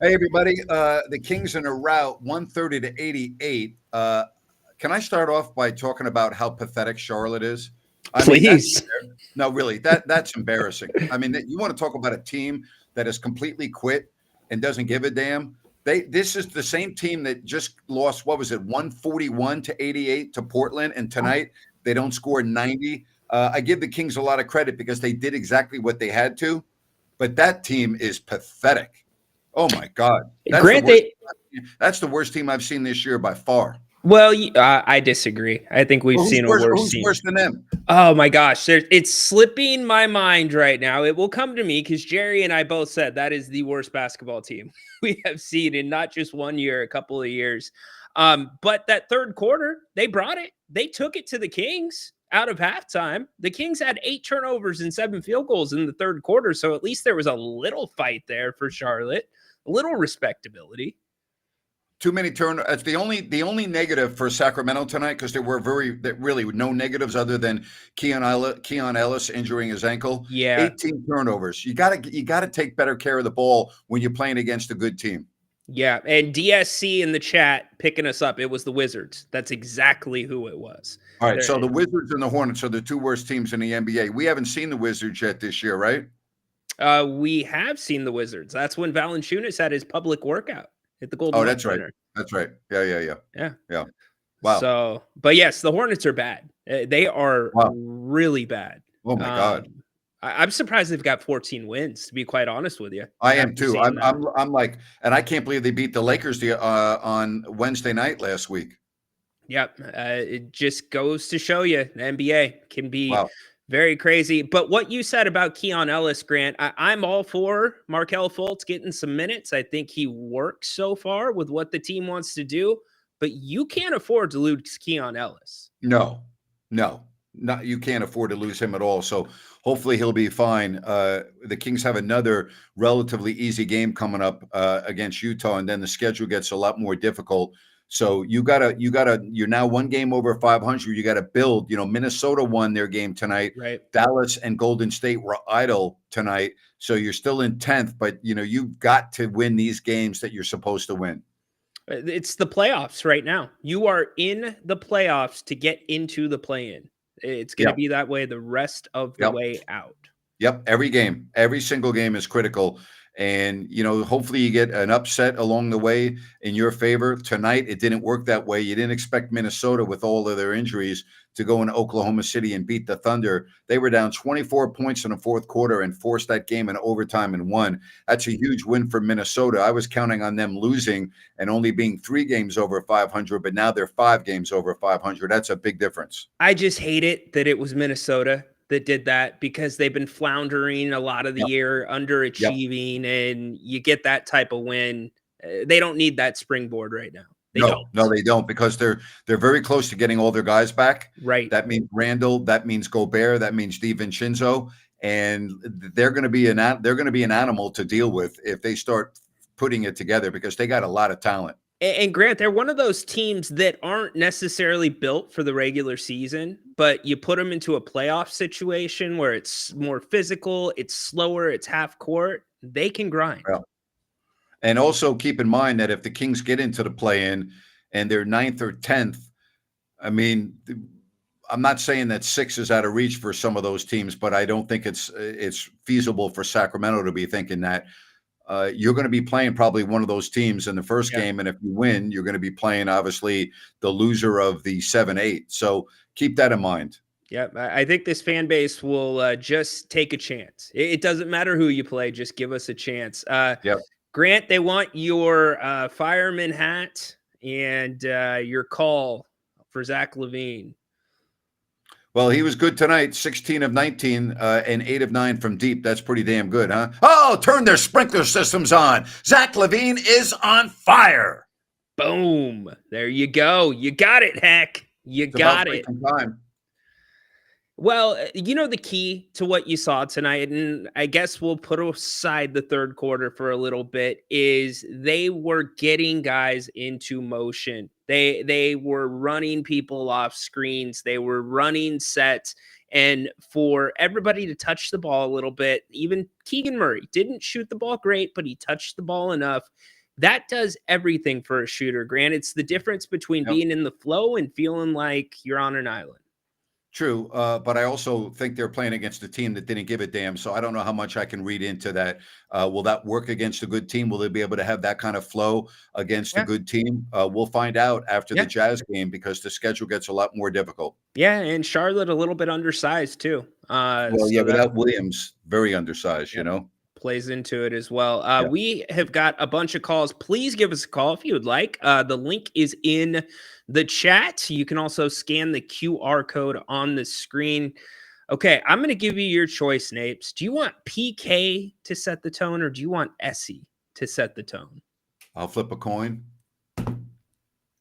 Hey, everybody. The Kings in a rout, 130 to 88. Can I start off by talking about how pathetic Charlotte is? I mean, Please. no, really, that's embarrassing. I mean, you want to talk about a team that has completely quit and doesn't give a damn. This is the same team that just lost, what was it, 141 to 88 to Portland, and tonight they don't score 90. I give the Kings a lot of credit because they did exactly what they had to, but that team is pathetic. Oh my God, Grant, that's the worst team I've seen this year by far. well, I disagree. I think we've Well, seen a worse who's team. worse than them? Oh my gosh, it's slipping my mind right now. It will come to me because Jerry and I both said that is the worst basketball team we have seen in not just 1 year, a couple of years. But that third quarter, they brought it. They took it to the Kings out of halftime. The Kings had 8 turnovers and 7 field goals in the third quarter, so at least there was a little fight there for Charlotte, a little respectability. Too many turnovers. It's the only negative for Sacramento tonight, because there were really no negatives other than Keon Ellis injuring his ankle. Yeah. 18 turnovers. You gotta take better care of the ball when you're playing against a good team. Yeah, and DSC in the chat picking us up. It was the Wizards. That's exactly who it was. All right, so the Wizards and the Hornets are the 2 worst teams in the NBA. We haven't seen the Wizards yet this year, right? We have seen the Wizards. That's when Valanciunas had his public workout at the Golden. Oh, that's right. That's right. Yeah. Wow. So, but yes, the Hornets are bad. They are really bad. Oh my God. I'm surprised they've got 14 wins, to be quite honest with you. I am too. I'm like, and I can't believe they beat the Lakers on Wednesday night last week. Yep. It just goes to show you the NBA can be very crazy. But what you said about Keon Ellis, Grant, I'm all for Markelle Fultz getting some minutes. I think he works so far with what the team wants to do, but you can't afford to lose Keon Ellis. No, you can't afford to lose him at all. So hopefully he'll be fine. The Kings have another relatively easy game coming up against Utah, and then the schedule gets a lot more difficult. So you're now 1 game over 500. You got to build. Minnesota won their game tonight. Right. Dallas and Golden State were idle tonight. So you're still in 10th, but you've got to win these games that you're supposed to win. It's the playoffs right now. You are in the playoffs to get into the play-in. It's going to be that way the rest of the way out. Yep. Every single game is critical. And, hopefully you get an upset along the way in your favor. Tonight, it didn't work that way. You didn't expect Minnesota, with all of their injuries, to go into Oklahoma City and beat the Thunder. They were down 24 points in the fourth quarter and forced that game in overtime and won. That's a huge win for Minnesota. I was counting on them losing and only being 3 games over 500, but now they're 5 games over 500. That's a big difference. I just hate it that it was Minnesota that did that, because they've been floundering a lot of the year, underachieving, and you get that type of win. They don't need that springboard right now. No, they don't, because they're very close to getting all their guys back. Right. That means Randall, that means Gobert, that means DiVincenzo, and they're going to be an animal to deal with if they start putting it together, because they got a lot of talent. And Grant, they're one of those teams that aren't necessarily built for the regular season, but you put them into a playoff situation where it's more physical, it's slower, it's half court, they can grind. Yeah. And also keep in mind that if the Kings get into the play-in and they're 9th or 10th, I mean, I'm not saying that 6 is out of reach for some of those teams, but I don't think it's feasible for Sacramento to be thinking that. You're going to be playing probably one of those teams in the first game, and if you win, you're going to be playing, obviously, the loser of the 7-8. So keep that in mind. Yeah, I think this fan base will just take a chance. It doesn't matter who you play, just give us a chance. Grant, they want your fireman hat and your call for Zach LaVine. Well, he was good tonight, 16 of 19 and 8 of 9 from deep. That's pretty damn good, huh? Oh, turn their sprinkler systems on. Zach LaVine is on fire. Boom. There you go. You got it, Heck. You got it. Time. Well, the key to what you saw tonight, and I guess we'll put aside the third quarter for a little bit, is they were getting guys into motion. They were running people off screens. They were running sets, and for everybody to touch the ball a little bit. Even Keegan Murray didn't shoot the ball great, but he touched the ball enough. That does everything for a shooter, Grant. It's the difference between Yep. being in the flow and feeling like you're on an island. True, but I also think they're playing against a team that didn't give a damn. So I don't know how much I can read into that. Will that work against a good team? Will they be able to have that kind of flow against a Yeah. good team? We'll find out after Yeah. the Jazz game because the schedule gets a lot more difficult. Yeah, and Charlotte a little bit undersized too. Well, yeah, So that without Williams, very undersized, you yep, know? plays into it as well. Yeah. We have got a bunch of calls. Please give us a call if you would like. The link is in the chat. You can also scan the QR code on the screen. Okay, I'm going to give you your choice, Napes. Do you want PK to set the tone or do you want Essie to set the tone? I'll flip a coin.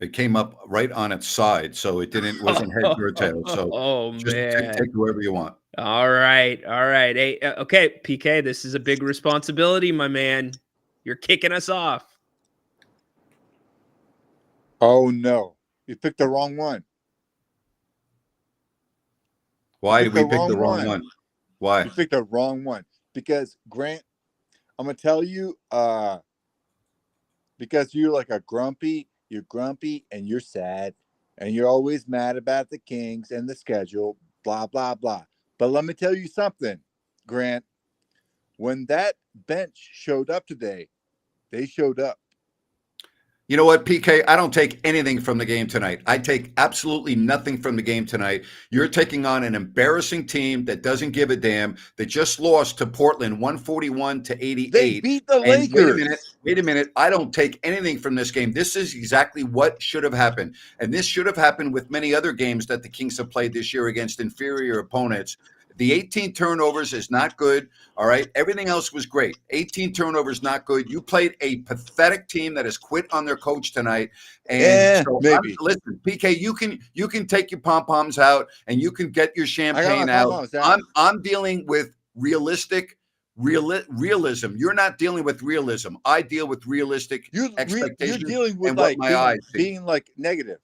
It came up right on its side, so it wasn't heads or tails. So Oh, just man. take whoever you want. All right. All right. Hey, okay, PK, this is a big responsibility, my man. You're kicking us off. Oh, no. You picked the wrong one. Why did we pick the wrong one? Why? You picked the wrong one. Because, Grant, I'm going to tell you, because you're like you're grumpy and you're sad and you're always mad about the Kings and the schedule, blah, blah, blah. But let me tell you something, Grant. When that bench showed up today, they showed up. You know what, PK? I don't take anything from the game tonight. I take absolutely nothing from the game tonight. You're taking on an embarrassing team that doesn't give a damn. That just lost to Portland 141-88. They beat the And Lakers. Wait a minute. I don't take anything from this game. This is exactly what should have happened. And this should have happened with many other games that the Kings have played this year against inferior opponents. The 18 turnovers is not good. All right. Everything else was great. 18 turnovers, not good. You played a pathetic team that has quit on their coach tonight. And so maybe. listen, PK, you can take your pom-poms out and you can get your champagne out. I'm dealing with realism. You're not dealing with realism. I deal with realistic expectations. You're dealing with and what my eyes see. being like negative.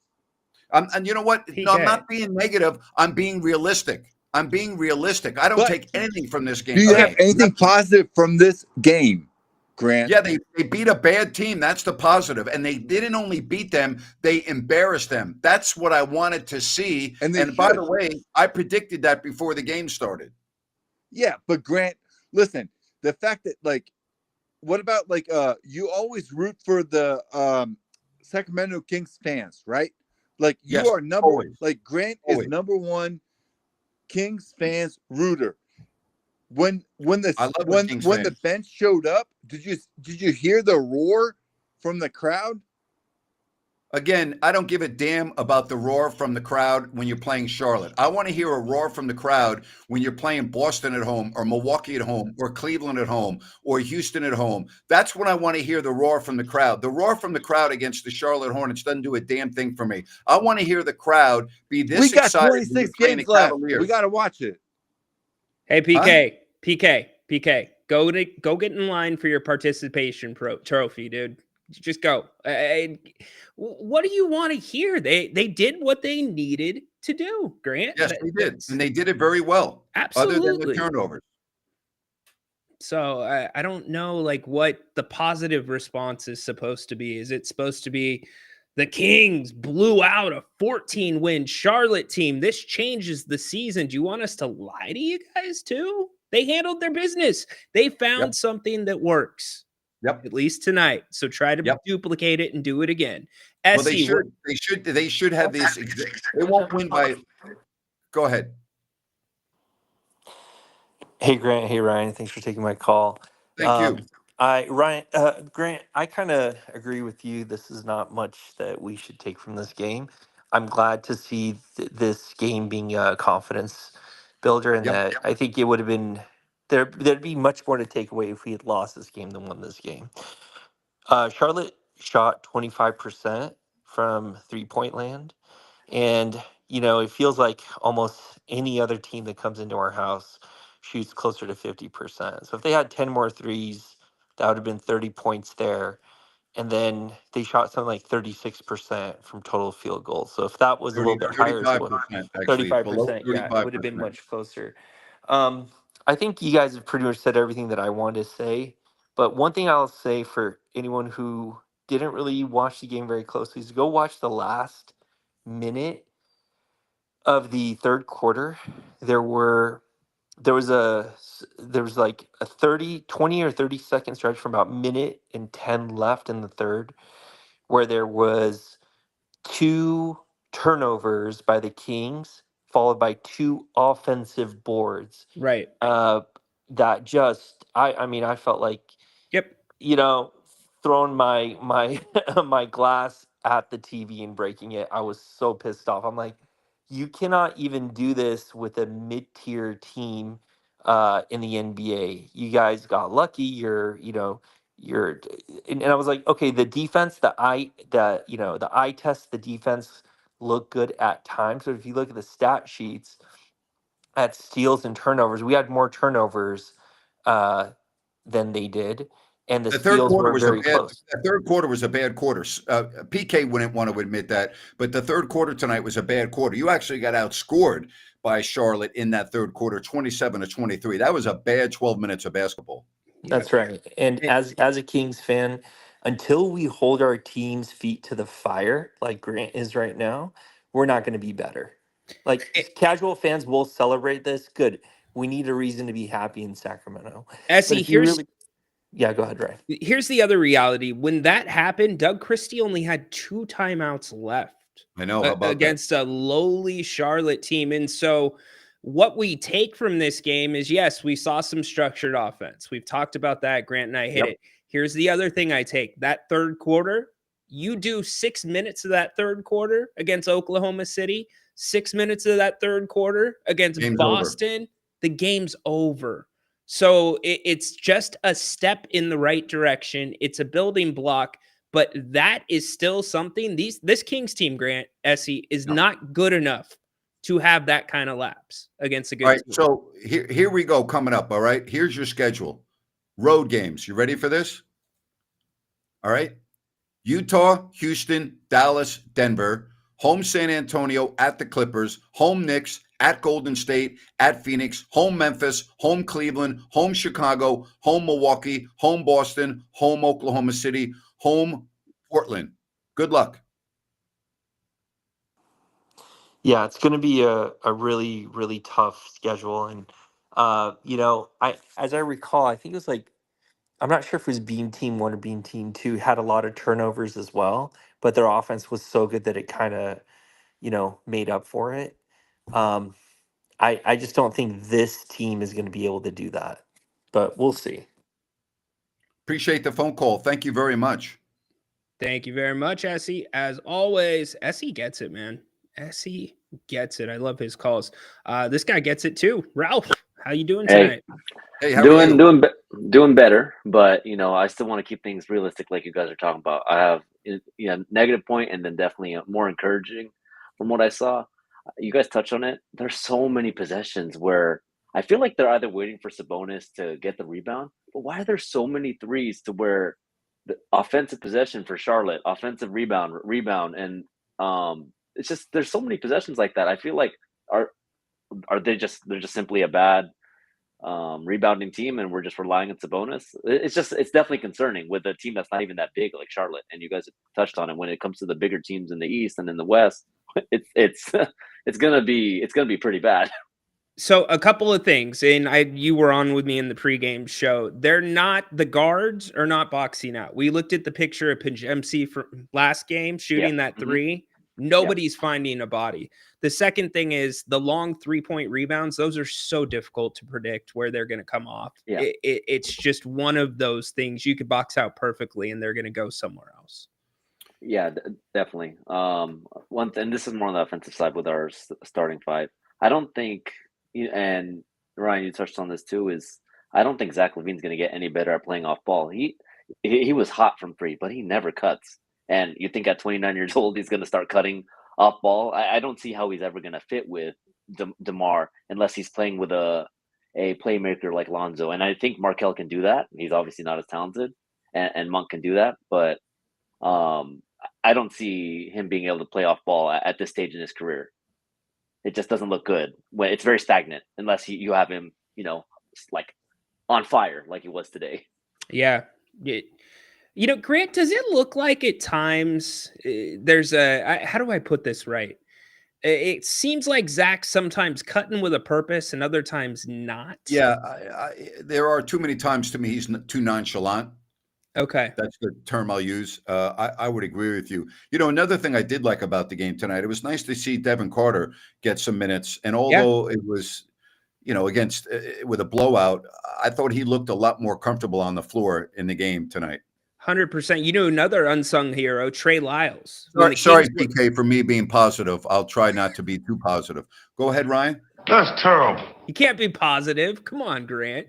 And you know what? PK. No, I'm not being negative. I'm being realistic. I don't take anything from this game. Do you have anything positive from this game, Grant? Yeah, they beat a bad team. That's the positive. And they didn't only beat them, they embarrassed them. That's what I wanted to see. And by the way, I predicted that before the game started. Yeah, but Grant, listen, the fact that what about you always root for the Sacramento Kings fans, right? Like you Yes, are always. Grant Always. is number one Kings fans rooter. When the bench showed up, did you hear the roar from the crowd? Again, I don't give a damn about the roar from the crowd when you're playing Charlotte. I want to hear a roar from the crowd when you're playing Boston at home or Milwaukee at home or Cleveland at home or Houston at home. That's when I want to hear the roar from the crowd. The roar from the crowd against the Charlotte Hornets doesn't do a damn thing for me. I want to hear the crowd be this excited. We got 26 games left. We got to watch it. Hey, PK, PK, go get in line for your participation trophy, dude. Just go. What do you want to hear? They did what they needed to do, Grant. Yes, they did. And they did it very well. Absolutely. Other than the turnovers. So I don't know what the positive response is supposed to be. Is it supposed to be the Kings blew out a 14-win Charlotte team? This changes the season. Do you want us to lie to you guys too? They handled their business. They found something that works. Yep. At least tonight. So try to duplicate it and do it again. Well, they should have these. They won't win by. Go ahead. Hey Grant, hey Ryan, thanks for taking my call. Thank you. Grant, I kind of agree with you. This is not much that we should take from this game. I'm glad to see this game being a confidence builder, and that I think it would have been there'd be much more to take away if we had lost this game than won this game. Charlotte shot 25% from 3-point land, and it feels like almost any other team that comes into our house shoots closer to 50%. So if they had 10 more threes, that would have been 30 points there. and then they shot something like 36% from total field goals. So if that was a 30, little bit higher, it would 35%, actually, below 35%. Yeah, it would have been 35%. much closer. I think you guys have pretty much said everything that I wanted to say. But one thing I'll say for anyone who didn't really watch the game very closely is go watch the last minute of the third quarter. There was like a 20 or 30 second stretch from about minute and 10 left in the third where there was two turnovers by the Kings followed by two offensive boards. Right. That just I mean I felt like, Yep. throwing my my glass at the TV and breaking it. I was so pissed off. I'm like, you cannot even do this with a mid-tier team in the NBA. You guys got lucky. You're and I was like, okay, the defense, the eye test, the defense looked good at times. So if you look at the stat sheets at steals and turnovers, we had more turnovers uh, than they did, and the The third steals quarter were was a very bad. close. The third quarter was a bad quarter. PK wouldn't want to admit that, but the third quarter tonight was a bad quarter. You actually got outscored by Charlotte in that third quarter, 27-23. That was a bad 12 minutes of basketball. That's right. And as a Kings fan, until we hold our team's feet to the fire, like Grant is right now, we're not going to be better. Like casual fans will celebrate this. Good. We need a reason to be happy in Sacramento. But Essie, if you really, yeah, go ahead, Ryan. here's the other reality. When that happened, Doug Christie only had 2 timeouts left. I know. How about against a lowly Charlotte team. And so what we take from this game is, yes, we saw some structured offense. We've talked about that. Grant and I hit it. Here's the other thing I take. That third quarter, you do 6 minutes of that third quarter against Oklahoma City, 6 minutes of that third quarter against Game's Boston, over. the game's over. So it's just a step in the right direction. It's a building block. But that is still something this Kings team, Grant, Essie, is not good enough to have that kind of lapse against a good All right, team. so here we go coming up, all right? Here's your schedule. Road games. You ready for this? All right. Utah, Houston, Dallas, Denver. Home San Antonio at the Clippers. Home Knicks at Golden State, at Phoenix. Home Memphis. Home Cleveland. Home Chicago. Home Milwaukee. Home Boston. Home Oklahoma City. Home Portland. Good luck. Yeah, it's going to be a really, really tough schedule. And, as I recall, I think it was like, I'm not sure if it was Beam Team 1 or Beam Team 2 had a lot of turnovers as well, but their offense was so good that it kind of, made up for it. I just don't think this team is going to be able to do that, but we'll see. Appreciate the phone call. Thank you very much. Thank you very much, Essie. As always, Essie gets it, man. Essie gets it. I love his calls. This guy gets it too. Ralph, how you doing tonight? Hey, how are you? Doing better, but I still want to keep things realistic, like you guys are talking about. I have negative point, and then definitely more encouraging from what I saw. You guys touched on it. There's so many possessions where I feel like they're either waiting for Sabonis to get the rebound, but why are there so many threes to where the offensive possession for Charlotte, offensive rebound, and it's just there's so many possessions like that. I feel like are they're just simply a bad rebounding team, and we're just relying on Sabonis. It's definitely concerning with a team that's not even that big like Charlotte. And you guys have touched on it. When it comes to the bigger teams in the East and in the West, it's gonna be pretty bad. So a couple of things, and you were on with me in the pregame show. The guards are not boxing out. We looked at the picture of Pajemski from last game shooting that three. Nobody's finding a body. The second thing is the long 3-point rebounds. Those are so difficult to predict where they're going to come off. Yeah. It's just one of those things you could box out perfectly and they're going to go somewhere else. Yeah, definitely. And this is more on the offensive side with our starting five. I don't think, and Ryan, you touched on this too, is I don't think Zach LaVine's going to get any better at playing off ball. He was hot from three, but he never cuts. And you think at 29 years old, he's going to start cutting off ball? I don't see how he's ever going to fit with DeMar unless he's playing with a playmaker like Lonzo. And I think Markelle can do that. He's obviously not as talented, and Monk can do that. But I don't see him being able to play off ball at this stage in his career. It just doesn't look good. When it's very stagnant unless you have him, like on fire like he was today. Yeah. Grant, does it look like at times there's how do I put this right? It seems like Zach's sometimes cutting with a purpose and other times not. Yeah, there are too many times to me he's too nonchalant. Okay. That's the term I'll use. I would agree with you. Another thing I did like about the game tonight, it was nice to see Devin Carter get some minutes. And although it was, against with a blowout, I thought he looked a lot more comfortable on the floor in the game tonight. 100%. Another unsung hero, Trey Lyles. Sorry, PK, for me being positive. I'll try not to be too positive. Go ahead, Ryan. That's terrible. You can't be positive. Come on, Grant.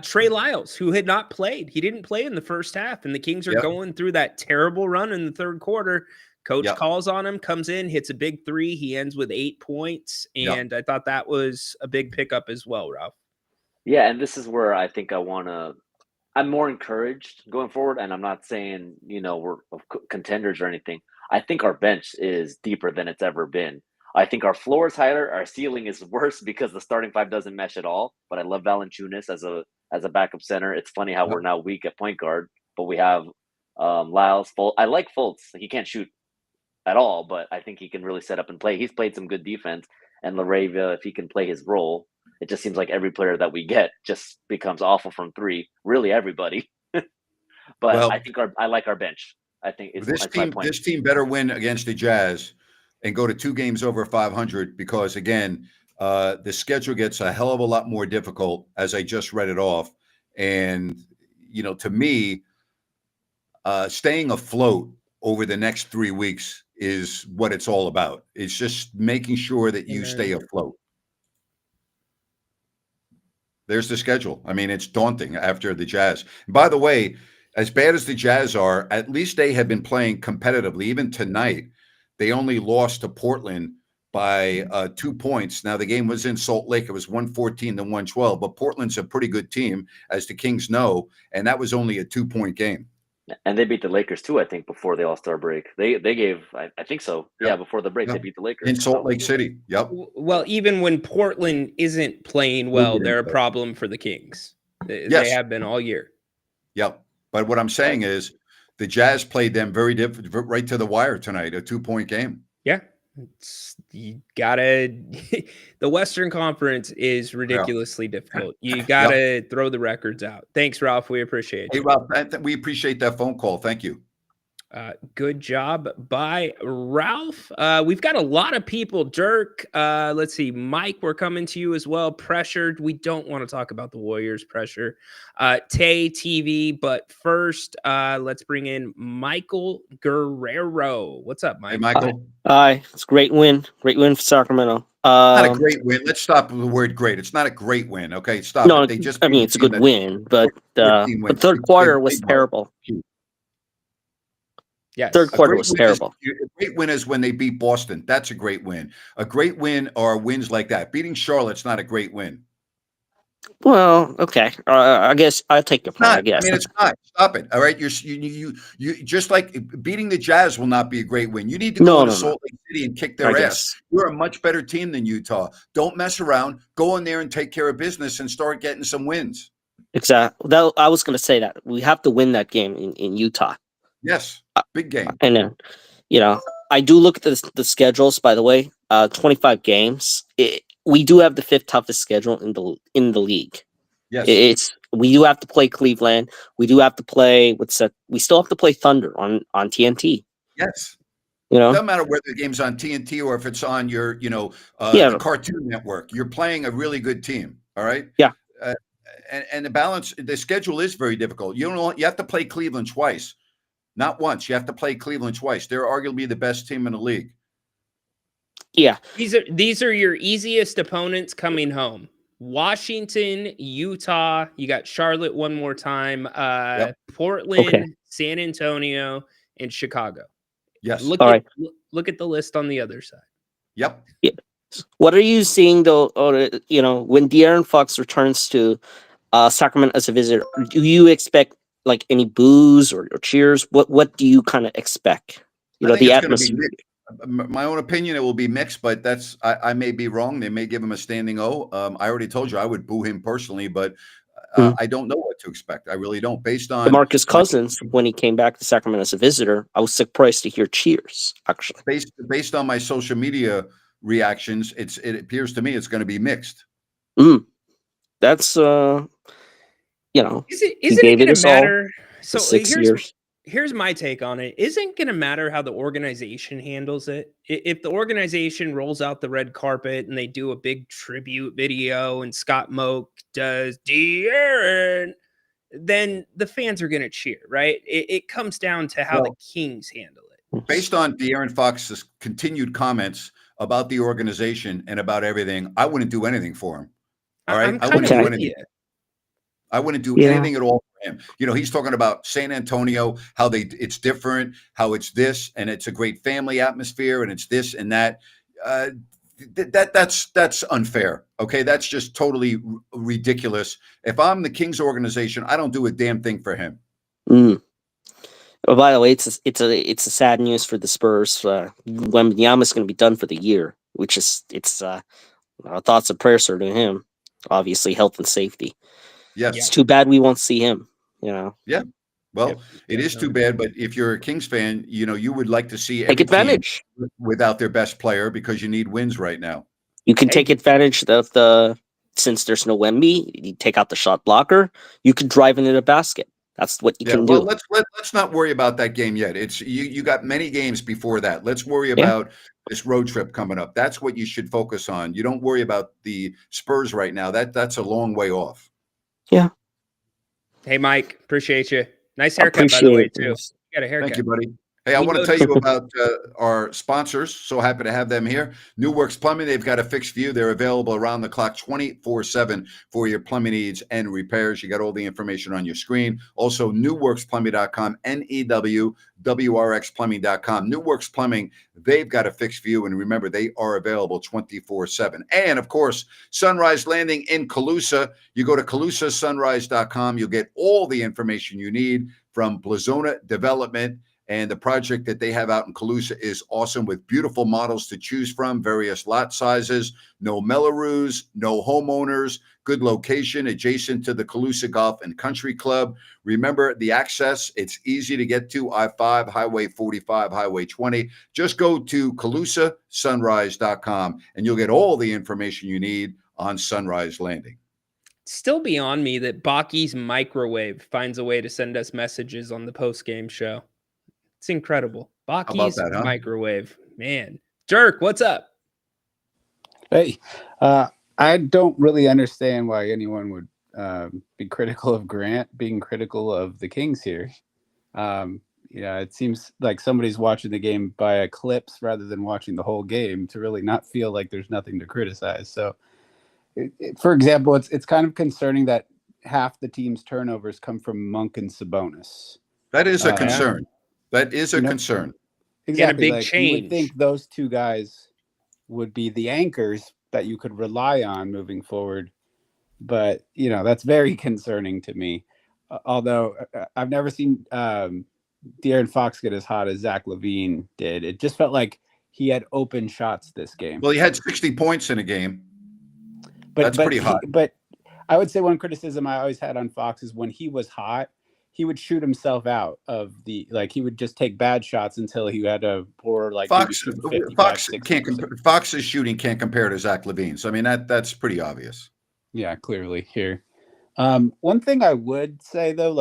Trey Lyles, who had not played. He didn't play in the first half, and the Kings are going through that terrible run in the third quarter. Coach calls on him, comes in, hits a big three. He ends with 8 points, and I thought that was a big pickup as well, Ralph. Yeah, and this is where I think I'm more encouraged going forward, and I'm not saying, we're contenders or anything. I think our bench is deeper than it's ever been. I think our floor is higher. Our ceiling is worse because the starting five doesn't mesh at all. But I love Valanciunas as a backup center. It's funny how we're now weak at point guard, but we have Lyles. I like Fultz. He can't shoot at all, but I think he can really set up and play. He's played some good defense. And LaRavia, if he can play his role, it just seems like every player that we get just becomes awful from three. Really, everybody. But I think I like our bench. I think this team better win against the Jazz and go to 2 games over 500 because, again, the schedule gets a hell of a lot more difficult as I just read it off. And, to me, staying afloat over the next 3 weeks is what it's all about. It's just making sure that you stay afloat. There's the schedule. I mean, it's daunting after the Jazz. And by the way, as bad as the Jazz are, at least they have been playing competitively. Even tonight, they only lost to Portland by 2 points. Now, the game was in Salt Lake. It was 114 to 112, but Portland's a pretty good team, as the Kings know, and that was only a 2-point game. And they beat the Lakers, too, I think, before the All-Star break. They gave, I think so. Yeah, before the break, they beat the Lakers. In Salt Lake City, yep. Well, even when Portland isn't playing well, they're a problem for the Kings. They have been all year. Yep. But what I'm saying is the Jazz played them very different, right to the wire tonight, a 2-point game. Yeah. You gotta the Western Conference is ridiculously difficult. You gotta throw the records out. Thanks, Ralph. We appreciate it. Hey, Ralph, we appreciate that phone call. Thank you. Good job by Ralph. We've got a lot of people. Dirk, let's see. Mike, we're coming to you as well. Pressured. We don't want to talk about the Warriors pressure. Tay TV, but first, let's bring in Michael Guerrero. What's up, Mike? Hey, Michael. Hi. It's a great win. Great win for Sacramento. Not a great win. Let's stop with the word great. It's not a great win. Okay, stop. No, it. it's a good win, but the third quarter was terrible. Yes. Third quarter was terrible. A great win is when they beat Boston. That's a great win. A great win are wins like that. Beating Charlotte's not a great win. Well, okay. I guess I'll take your point. I guess. I mean, it's not. Stop it. All right. You just like beating the Jazz will not be a great win. You need to go to Salt Lake City and kick their ass. You're a much better team than Utah. Don't mess around. Go in there and take care of business and start getting some wins. Exactly. I was going to say that we have to win that game in Utah. Yes. Big game. And then, I do look at the schedules, by the way, 25 games. We do have the 5th toughest schedule in the league. Yes. We do have to play Cleveland. We do have to play we still have to play Thunder on TNT. Yes. It doesn't matter whether the game's on TNT or if it's on your, the Cartoon Network. You're playing a really good team. All right. Yeah. And the schedule is very difficult. You have to play Cleveland twice. Not once. You have to play Cleveland twice. They're arguably the best team in the league. Yeah. These are your easiest opponents coming home. Washington, Utah. You got Charlotte one more time. Portland, San Antonio, and Chicago. Yes. Look at the list on the other side. Yep. Yeah. What are you seeing though? When De'Aaron Fox returns to Sacramento as a visitor, do you expect like any boos or cheers? What do you kind of expect? I think The it's going to be atmosphere. my own opinion. It will be mixed, but I may be wrong. They may give him a standing O. I already told you I would boo him personally, but Mhm. I don't know what to expect. I really don't. Based on DeMarcus Cousins, when he came back to Sacramento as a visitor, I was surprised to hear cheers. Actually, based on my social media reactions, it appears to me it's going to be mixed. That's Isn't he it gave going it to us all matter? for So 6 years. here's my take on it. Isn't going to matter how the organization handles it. If the organization rolls out the red carpet and they do a big tribute video and Scott Moak does De'Aaron, then the fans are going to cheer, right? It comes down to how the Well, Kings handle it. based on De'Aaron Fox's continued comments about the organization and about everything, I wouldn't do anything for him. All right, I'm I kind wouldn't of do with anything. you. I wouldn't do Yeah. anything at all for him. He's talking about San Antonio, how it's different, how it's this, and it's a great family atmosphere, and it's this and that. That's unfair. Okay, that's just totally ridiculous. If I'm the Kings organization, I don't do a damn thing for him. Oh, by the way, it's a sad news for the Spurs. Wembanyama is going to be done for the year, which is our thoughts and prayers are to him. Obviously, health and safety. Yes. It's too bad we won't see him. Yeah. Well, it is too bad, but if you're a Kings fan, you would like to see Take every advantage. team without their best player because you need wins right now. You can take advantage of since there's no Wemby, you take out the shot blocker. You could drive into the basket. That's what you can do. Let's not worry about that game yet. It's you got many games before that. Let's worry about this road trip coming up. That's what you should focus on. You don't worry about the Spurs right now. That's a long way off. Yeah. Hey, Mike, appreciate you. Nice haircut, by the way, too. You got a haircut. Thank you, buddy. Hey, I want to tell you about our sponsors. So happy to have them here. New Works Plumbing, they've got a fixed view. They're available around the clock 24/7 for your plumbing needs and repairs. You got all the information on your screen. Also, newworksplumbing.com, NEWWRXplumbing.com. New Works Plumbing, they've got a fixed view. And remember, they are available 24/7. And, of course, Sunrise Landing in Calusa. You go to calusasunrise.com. You'll get all the information you need from Blazona Development. And the project that they have out in Calusa is awesome with beautiful models to choose from, various lot sizes, no Mellorews, no homeowners, good location adjacent to the Calusa Golf and Country Club. Remember the access, it's easy to get to I-5, Highway 45, Highway 20. Just go to calusasunrise.com and you'll get all the information you need on Sunrise Landing. Still beyond me that Baki's microwave finds a way to send us messages on the post-game show. It's incredible. Baki's microwave. Man. Dirk, what's up? Hey, I don't really understand why anyone would be critical of Grant being critical of the Kings here. It seems like somebody's watching the game via clips rather than watching the whole game to really not feel like there's nothing to criticize. So, for example, it's kind of concerning that half the team's turnovers come from Monk and Sabonis. That is a concern. That is a concern. Exactly. A big change. You would think those two guys would be the anchors that you could rely on moving forward. But, that's very concerning to me. Although I've never seen De'Aaron Fox get as hot as Zach LaVine did. It just felt like he had open shots this game. Well, he had 60 points in a game. That's pretty hot. But I would say one criticism I always had on Fox is when he was hot, he would shoot himself out of he would just take bad shots until he had to pour Fox's shooting can't compare to Zach LaVine's. I mean, that's pretty obvious. Yeah, clearly here. One thing I would say though,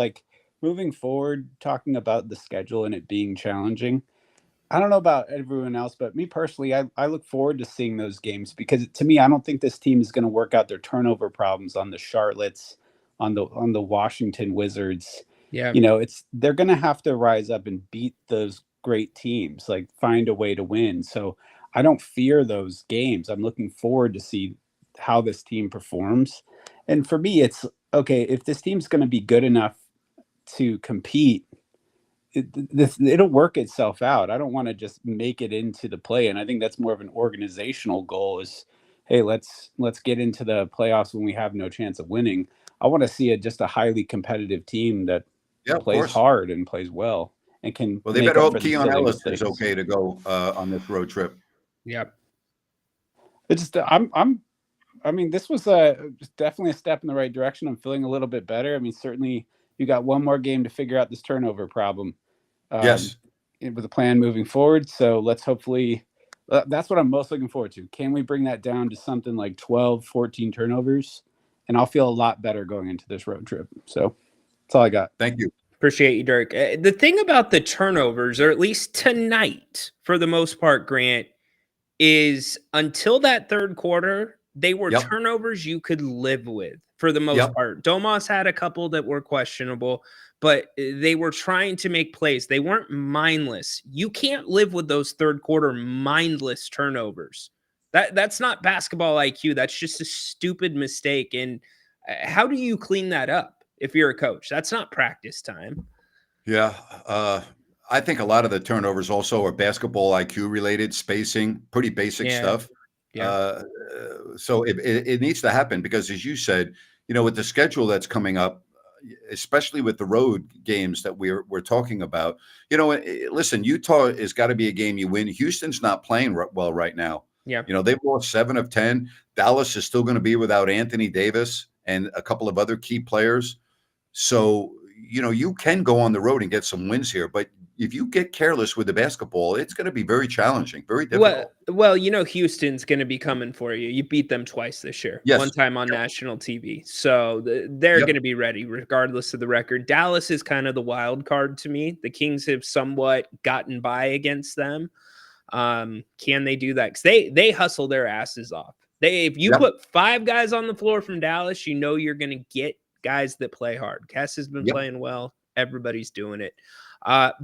moving forward, talking about the schedule and it being challenging, I don't know about everyone else, but me personally, I look forward to seeing those games because to me, I don't think this team is going to work out their turnover problems on the Charlottes, on the Washington Wizards. Yeah. They're going to have to rise up and beat those great teams, find a way to win. So I don't fear those games. I'm looking forward to see how this team performs. And for me, it's okay. If this team's going to be good enough to compete, it'll work itself out. I don't want to just make it into the play. And I think that's more of an organizational goal is, hey, let's get into the playoffs when we have no chance of winning. I want to see just a highly competitive team that Yeah, of plays course. hard and plays well and can Well, they make better up hope for the Keon silly Ellis is mistakes. okay to go on this road trip. Yep. It's just I mean, this was definitely a step in the right direction. I'm feeling a little bit better. I mean, certainly you got one more game to figure out this turnover problem. Yes. With a plan moving forward. So let's hopefully, that's what I'm most looking forward to. Can we bring that down to something like 12, 14 turnovers? And I'll feel a lot better going into this road trip. So that's all I got. Thank you. Appreciate you, Dirk. The thing about the turnovers, or at least tonight, for the most part, Grant, is until that third quarter, they were Yep. turnovers you could live with for the most Yep. part. Domas had a couple that were questionable, but they were trying to make plays. They weren't mindless. You can't live with those third quarter mindless turnovers. That's not basketball IQ. That's just a stupid mistake. And how do you clean that up if you're a coach? That's not practice time. Yeah. I think a lot of the turnovers also are basketball IQ related, spacing, pretty basic stuff. Yeah. So it needs to happen because, as you said, with the schedule that's coming up, especially with the road games that we're talking about, listen, Utah has got to be a game you win. Houston's not playing well right now. Yeah. They've lost 7 of 10. Dallas is still going to be without Anthony Davis and a couple of other key players. So, you can go on the road and get some wins here, but if you get careless with the basketball, it's going to be very challenging, very difficult. Well, Houston's going to be coming for you. You beat them twice this year. Yes. One time on national TV. So they're going to be ready regardless of the record. Dallas is kind of the wild card to me. The Kings have somewhat gotten by against them. Can they do that? Because they hustle their asses off. If you put 5 guys on the floor from Dallas, you're going to get guys that play hard. Cass has been playing well. Everybody's doing it.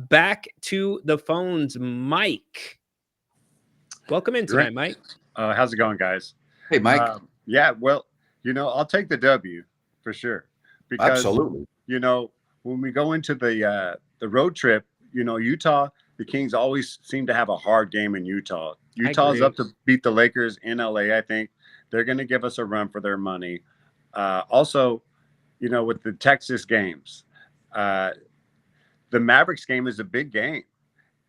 Back to the phones, Mike. Welcome in tonight, Mike. How's it going, guys? Hey, Mike. Yeah, well, I'll take the W for sure. Because, absolutely. When we go into the road trip, Utah, the Kings always seem to have a hard game in Utah. Utah's up to beat the Lakers in LA, I think. They're going to give us a run for their money. Also, with the Texas games, the Mavericks game is a big game.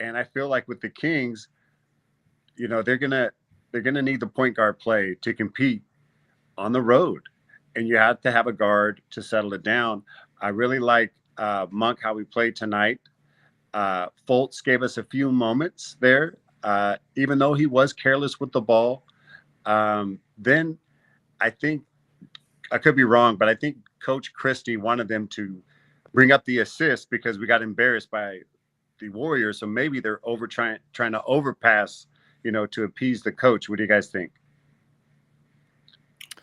And I feel like with the Kings, they're gonna need the point guard play to compete on the road. And you have to have a guard to settle it down. I really like Monk, how we played tonight. Fultz gave us a few moments there, even though he was careless with the ball. Then I think, I could be wrong, but I think Coach Christie wanted them to bring up the assist because we got embarrassed by the Warriors. So maybe they're trying to overpass, to appease the coach. What do you guys think?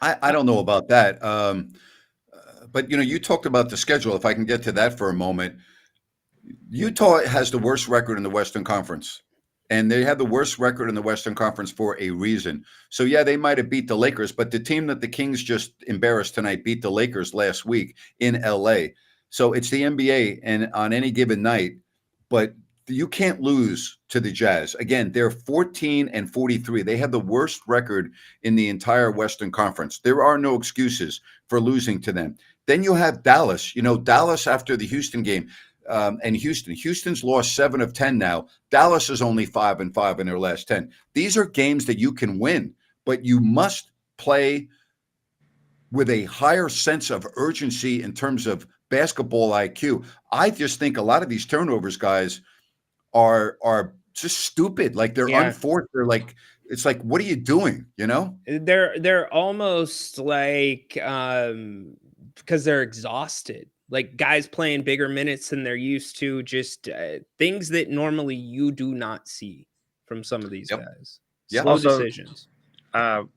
I don't know about that. But, you talked about the schedule. If I can get to that for a moment, Utah has the worst record in the Western Conference. And they have the worst record in the Western Conference for a reason. So, yeah, they might have beat the Lakers, but the team that the Kings just embarrassed tonight beat the Lakers last week in LA. So it's the NBA and on any given night, but you can't lose to the Jazz. Again, they're 14-43. They have the worst record in the entire Western Conference. There are no excuses for losing to them. Then you have Dallas. Dallas after the Houston game. And Houston's lost 7 of 10 now. Dallas is only 5-5 in their last 10. These are games that you can win, but you must play with a higher sense of urgency in terms of basketball IQ. I just think a lot of these turnovers, guys, are just stupid. Like they're unforced. They're like, it's like, what are you doing? They're almost like because they're exhausted. Like guys playing bigger minutes than they're used to, just things that normally you do not see from some of these guys. Slow decisions. Do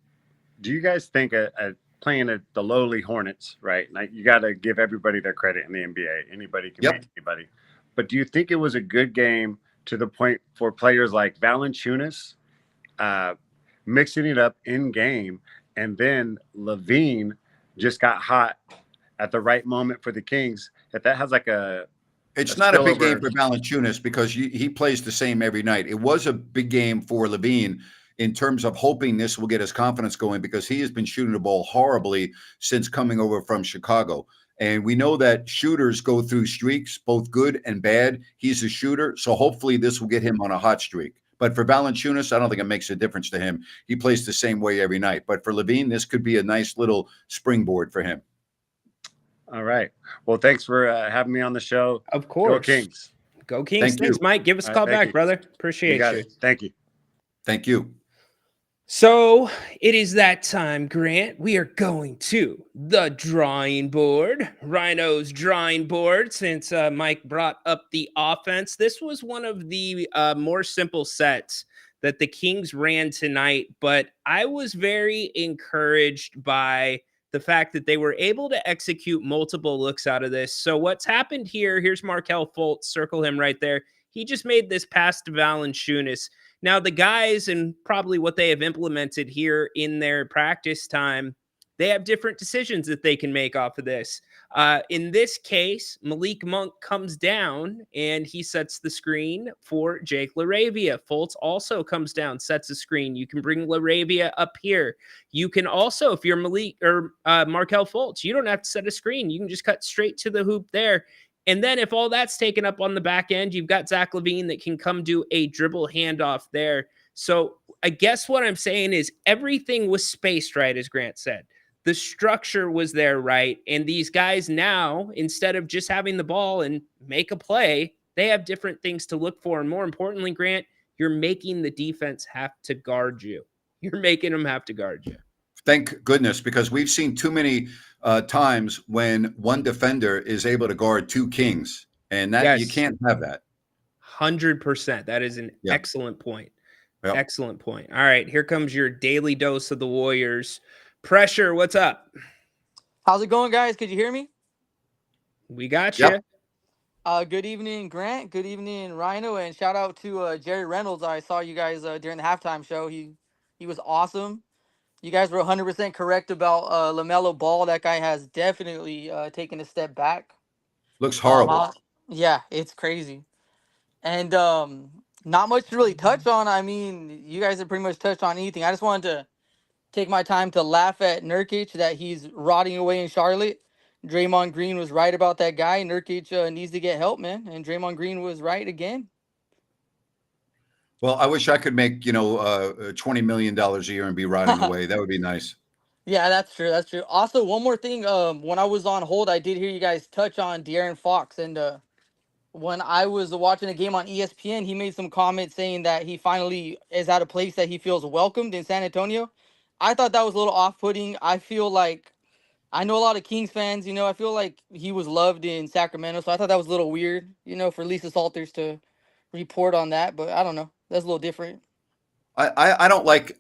you guys think playing at the lowly Hornets, right? Like you got to give everybody their credit in the NBA. Anybody can beat anybody. But do you think it was a good game to the point for players like Valanciunas mixing it up in game, and then LaVine just got hot at the right moment for the Kings? That has like it's not a big game for Valanciunas because he plays the same every night. It was a big game for LaVine in terms of hoping this will get his confidence going because he has been shooting the ball horribly since coming over from Chicago. And we know that shooters go through streaks, both good and bad. He's a shooter, so hopefully this will get him on a hot streak. But for Valanciunas, I don't think it makes a difference to him. He plays the same way every night. But for LaVine, this could be a nice little springboard for him. All right. Well, thanks for having me on the show. Of course. Go Kings. Go Kings. Thanks, Mike. Give us a call back, brother. Appreciate you. Thank you. Thank you. So it is that time, Grant. We are going to the drawing board, Ryno's drawing board. Since Mike brought up the offense, this was one of the more simple sets that the Kings ran tonight, but I was very encouraged by the fact that they were able to execute multiple looks out of this. So what's happened here, here's Markelle Fultz, circle him right there. He just made this pass to Valanciunas. Now, the guys and probably what they have implemented here in their practice time, they have different decisions that they can make off of this. In this case, Malik Monk comes down and he sets the screen for Jake LaRavia. Fultz also comes down, sets a screen. You can bring LaRavia up here. You can also, if you're Malik or Markelle Fultz, you don't have to set a screen. You can just cut straight to the hoop there. And then if all that's taken up on the back end, you've got Zach LaVine that can come do a dribble handoff there. So I guess what I'm saying is everything was spaced right, as Grant said. The structure was there right. And these guys now, instead of just having the ball and make a play, they have different things to look for. And more importantly, Grant, you're making the defense have to guard you. You're making them have to guard you. Thank goodness, because we've seen too many times when one defender is able to guard two Kings, and that you can't have that. 100%. That is an excellent point. Yep. Excellent point. All right, here comes your daily dose of the Warriors. Pressure, what's up? How's it going, guys? Could you hear me? We got you. Good evening, Grant. Good evening, Ryno, and shout out to Jerry Reynolds. I saw you guys during the halftime show. He was awesome. You guys were 100% correct about LaMelo Ball. That guy has definitely taken a step back. Looks horrible. Yeah, it's crazy. And not much to really touch on. I mean, you guys have pretty much touched on anything. I just wanted to take my time to laugh at Nurkic that he's rotting away in Charlotte. Draymond Green was right about that guy. Nurkic needs to get help, man. And Draymond Green was right again. Well, I wish I could make, $20 million a year and be riding away. That would be nice. Yeah, that's true. That's true. Also, one more thing. When I was on hold, I did hear you guys touch on De'Aaron Fox. And when I was watching a game on ESPN, he made some comments saying that he finally is at a place that he feels welcomed in San Antonio. I thought that was a little off-putting. I feel like I know a lot of Kings fans, I feel like he was loved in Sacramento. So I thought that was a little weird, for Lisa Salters to report on that. But I don't know. That's a little different. I don't like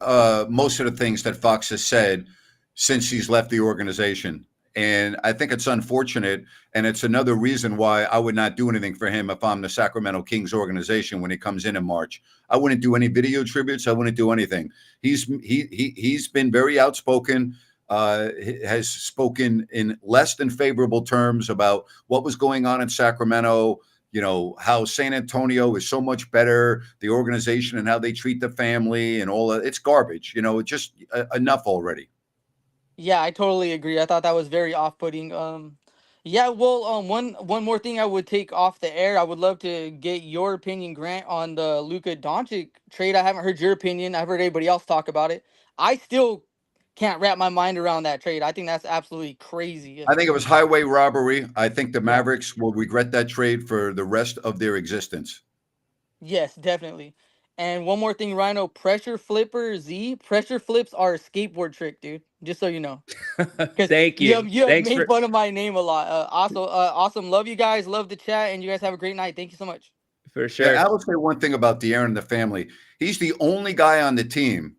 most of the things that Fox has said since he's left the organization. And I think it's unfortunate. And it's another reason why I would not do anything for him if I'm the Sacramento Kings organization when he comes in March. I wouldn't do any video tributes. I wouldn't do anything. He's been very outspoken, has spoken in less than favorable terms about what was going on in Sacramento, how San Antonio is so much better, the organization and how they treat the family and all that. It's garbage. It's just enough already. Yeah, I totally agree. I thought that was very off-putting. One more thing I would take off the air. I would love to get your opinion, Grant, on the Luka Doncic trade. I haven't heard your opinion. I've heard everybody else talk about it. I still can't wrap my mind around that trade. I think that's absolutely crazy. I think it was highway robbery. I think the Mavericks will regret that trade for the rest of their existence. Yes, definitely. And one more thing, Ryno, pressure flipper Z. Pressure flips are a skateboard trick, dude. Just so you know. Thank you. You have made fun of my name a lot. Awesome. Love you guys. Love the chat. And you guys have a great night. Thank you so much. For sure. Yeah, I will say one thing about De'Aaron and the family. He's the only guy on the team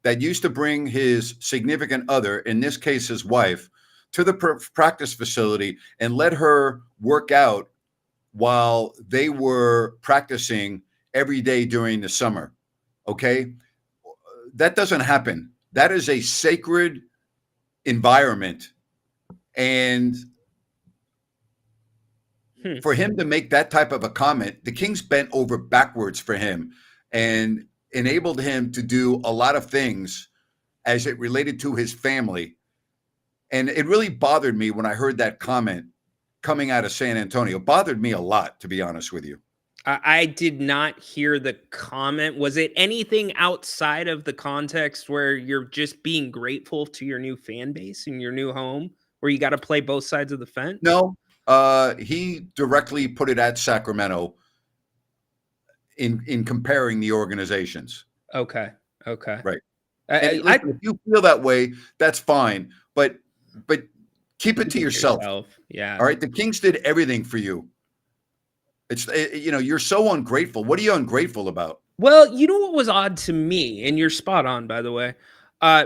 that used to bring his significant other, in this case his wife, to the practice facility and let her work out while they were practicing every day during the summer. Okay? That doesn't happen. That is a sacred environment. And for him to make that type of a comment, the Kings bent over backwards for him and enabled him to do a lot of things as it related to his family. And it really bothered me when I heard that comment coming out of San Antonio. It bothered me a lot, to be honest with you. I did not hear the comment. Was it anything outside of the context where you're just being grateful to your new fan base and your new home, where you got to play both sides of the fence? No, he directly put it at Sacramento in comparing the organizations. Okay. Right. Listen, if you feel that way, that's fine. But keep it to yourself. Yeah. All right. The Kings did everything for you. It's, you're so ungrateful. What are you ungrateful about? Well, you know what was odd to me, and you're spot on, by the way.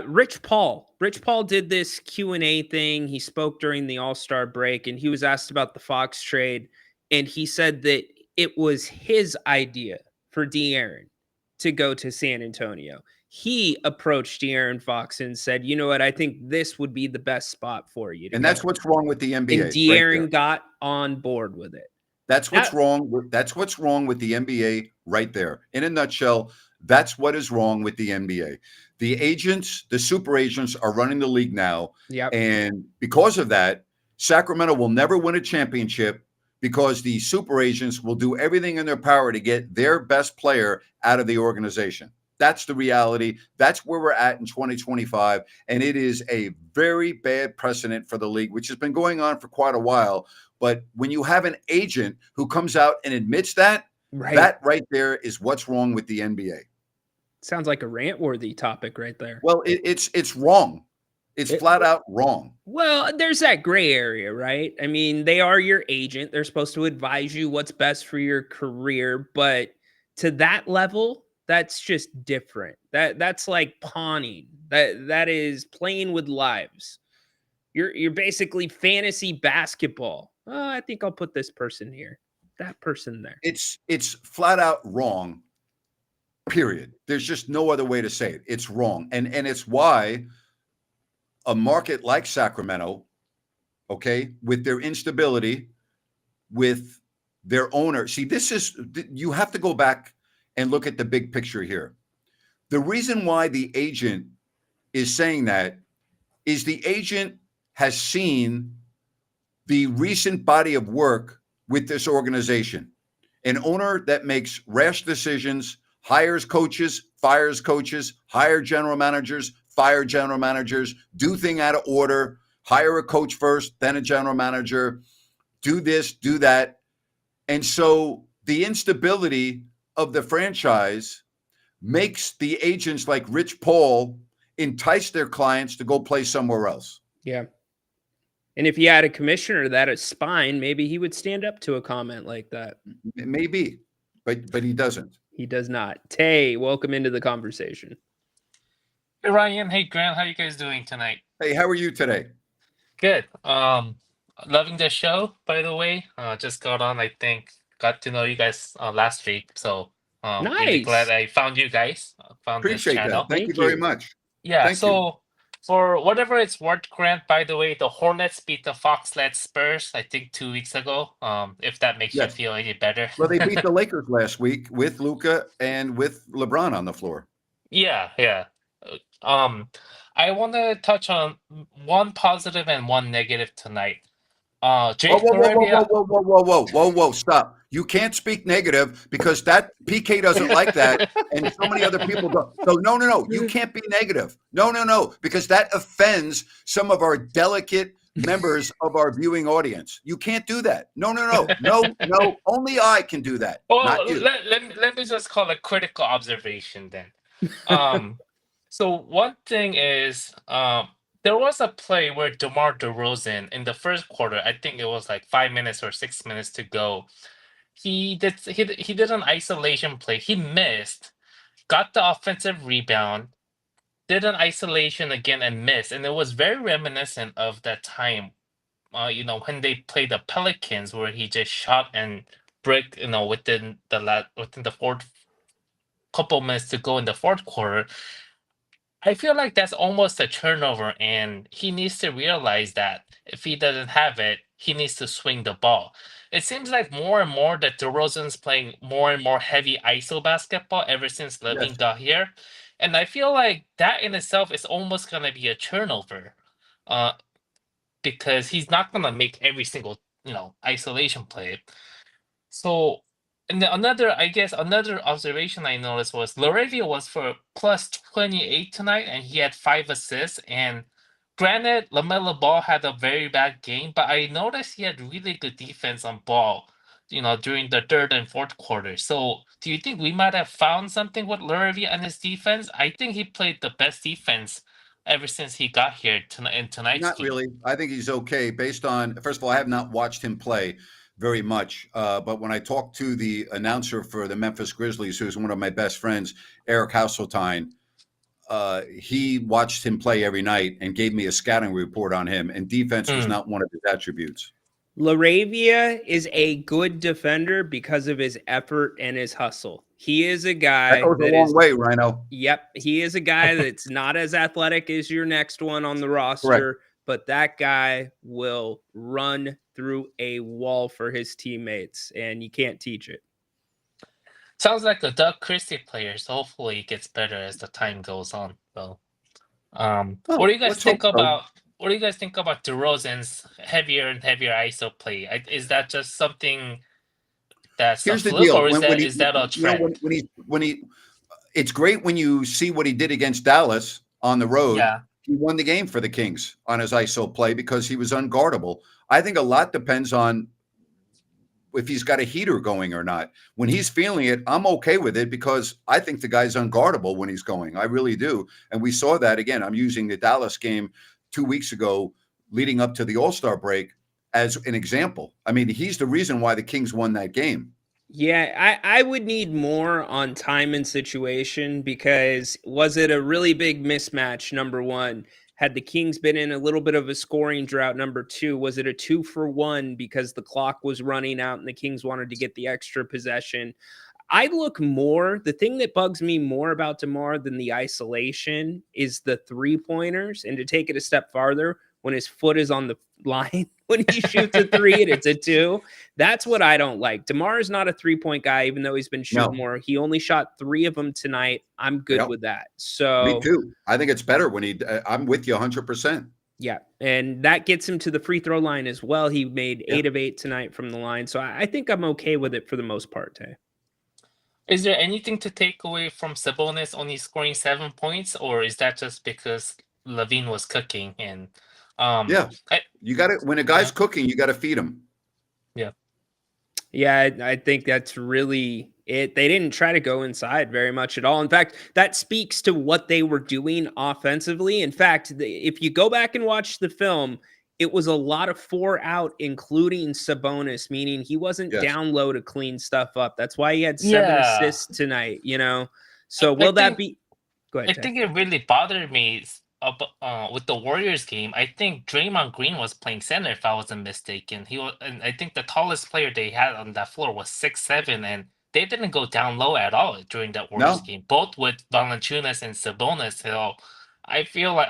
Rich Paul did this Q&A thing. He spoke during the All-Star break, and he was asked about the Fox trade, and he said that it was his idea for De'Aaron to go to San Antonio. He approached De'Aaron Fox and said, you know what, I think this would be the best spot for you. And that's what's wrong with the NBA. And De'Aaron got on board with it. That's what's wrong with the NBA right there. In a nutshell, that's what is wrong with the NBA. The agents, the super agents are running the league now. Yep. And because of that, Sacramento will never win a championship because the super agents will do everything in their power to get their best player out of the organization. That's the reality. That's where we're at in 2025. And it is a very bad precedent for the league, which has been going on for quite a while. But when you have an agent who comes out and admits that, that right there is what's wrong with the NBA. Sounds like a rant-worthy topic right there. Well, it's wrong. It's flat out wrong. Well, there's that gray area, right? I mean, they are your agent. They're supposed to advise you what's best for your career. But to that level, that's just different. That's like pawning. That is playing with lives. You're basically fantasy basketball. Oh, I think I'll put this person here, that person there. It's flat out wrong. Period. There's just no other way to say it. It's wrong, and it's why a market like Sacramento, okay, with their instability, with their owner. See, you have to go back and look at the big picture here. The reason why the agent is saying that is the agent has seen the recent body of work with this organization. An owner that makes rash decisions, hires coaches, fires coaches, hire general managers, fire general managers, do things out of order, hire a coach first, then a general manager, do this, do that. And so the instability of the franchise makes the agents like Rich Paul entice their clients to go play somewhere else. Yeah. And if he had a commissioner that is spine, maybe he would stand up to a comment like that. Maybe, but he doesn't. He does not. Tay, welcome into the conversation. Hey Ryan, hey Grant, how you guys doing tonight? Hey, how are you today? Good. Loving the show, by the way. Just got on, I think, got to know you guys last week. So really glad I found you guys. Found Appreciate this channel. That. Thank you very much. Yeah, Thank you. For whatever it's worth, Grant, by the way, the Hornets beat the Fox-led Spurs, I think 2 weeks ago. If that makes you feel any better. Well, they beat the Lakers last week with Luka and with LeBron on the floor. Yeah. I want to touch on one positive and one negative tonight. Whoa, stop. You can't speak negative because that PK doesn't like that and so many other people don't. So no, you can't be negative. No, because that offends some of our delicate members of our viewing audience. You can't do that. No, only I can do that. Well, not you. Let me just call a critical observation then. So one thing is, there was a play where DeMar DeRozan in the first quarter, I think it was like 5 minutes or 6 minutes to go. He did an isolation play. He missed, got the offensive rebound, did an isolation again and missed, and it was very reminiscent of that time, when they played the Pelicans, where he just shot and bricked, within the fourth couple minutes to go in the fourth quarter. I feel like that's almost a turnover, and he needs to realize that if he doesn't have it, he needs to swing the ball. It seems like more and more that DeRozan's playing more and more heavy ISO basketball ever since LaVine got here. And I feel like that in itself is almost going to be a turnover. because he's not gonna make every single isolation play. So, and then another observation I noticed was Laravia was for plus 28 tonight, and he had 5 assists. And granted, LaMelo Ball had a very bad game, but I noticed he had really good defense on Ball, during the third and fourth quarter. So, do you think we might have found something with Laravia and his defense? I think he played the best defense ever since he got here in tonight's Not game. really. I think he's okay based on, first of all, I have not watched him play very much. But when I talked to the announcer for the Memphis Grizzlies, who's one of my best friends, Eric Hasseltine, he watched him play every night and gave me a scouting report on him. And defense was not one of his attributes. Laravia is a good defender because of his effort and his hustle. He is a guy that goes a long way, Ryno. Yep, he is a guy that's not as athletic as your next one on the roster, Correct. but that guy will run through a wall for his teammates, and you can't teach it. Sounds like a Doug Christie player, so hopefully it gets better as the time goes on. So, what do you guys think about? What do you guys think about DeRozan's heavier and heavier ISO play? Is that just something that's Here's a the fluke, deal. or is that a trend? When he, it's great when you see what he did against Dallas on the road. Yeah. He won the game for the Kings on his ISO play because he was unguardable. I think a lot depends on if he's got a heater going or not. When he's feeling it, I'm okay with it because I think the guy's unguardable when he's going. I really do. And we saw that again. I'm using the Dallas game 2 weeks ago leading up to the All-Star break as an example. I mean, he's the reason why the Kings won that game. Yeah, I would need more on time and situation because was it a really big mismatch, number one? Had the Kings been in a little bit of a scoring drought, number two? Was it a 2-for-1 because the clock was running out and the Kings wanted to get the extra possession? I look more, the thing that bugs me more about DeMar than the isolation is the three-pointers. And to take it a step farther, when his foot is on the line, when he shoots a three and it's a two, that's what I don't like. DeMar is not a three-point guy, even though he's been shooting more. He only shot 3 of them tonight. I'm good with that. So me too. I think it's better when I'm with you 100%. Yeah, and that gets him to the free throw line as well. He made 8 of 8 tonight from the line. So I think I'm okay with it for the most part, Tay. Is there anything to take away from Sabonis only scoring 7 points, or is that just because LaVine was cooking? And you got it. When a guy's cooking, you got to feed him. Yeah, I think that's really it. They didn't try to go inside very much at all. In fact, that speaks to what they were doing offensively. In fact, if you go back and watch the film, it was a lot of 4 out, including Sabonis, meaning he wasn't down low to clean stuff up. That's why he had 7 assists tonight, So will that be? Go ahead. I think it really bothered me with the Warriors game. I think Draymond Green was playing center, if I wasn't mistaken. And I think the tallest player they had on that floor was 6'7", and they didn't go down low at all during that Warriors game, both with Valanciunas and Sabonis. So I feel like,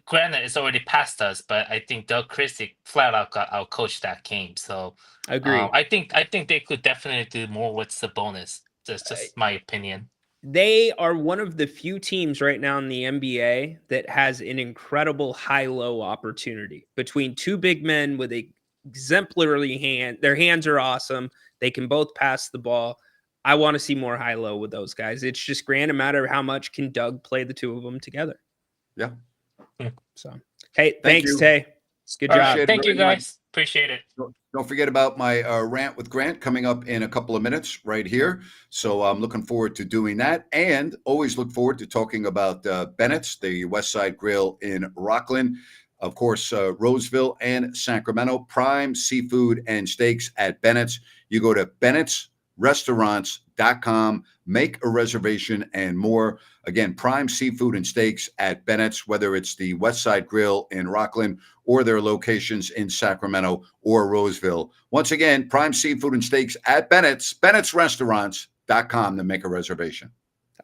granted, it's already past us, but I think Doug Christie flat out got out-coached that game. So agree. I think they could definitely do more with Sabonis. That's just my opinion. They are one of the few teams right now in the NBA that has an incredible high-low opportunity between 2 big men with exemplary hand. Their hands are awesome. They can both pass the ball. I want to see more high-low with those guys. It's just grand a matter of how much can Doug play the 2 of them together. Yeah. So, hey, thanks, Tay. Good job. Thank you, guys. Appreciate it. Don't forget about my rant with Grant coming up in a couple of minutes right here. So I'm looking forward to doing that, and always look forward to talking about Bennett's, the West Side Grill in Rockland. Of course, Roseville and Sacramento. Prime Seafood and Steaks at Bennett's. You go to Bennett'sRestaurants.com, make a reservation and more. Again, Prime Seafood and Steaks at Bennett's, whether it's the West Side Grill in Rockland or their locations in Sacramento or Roseville. Once again, Prime Seafood and Steaks at Bennett's, Bennett'sRestaurants.com to make a reservation.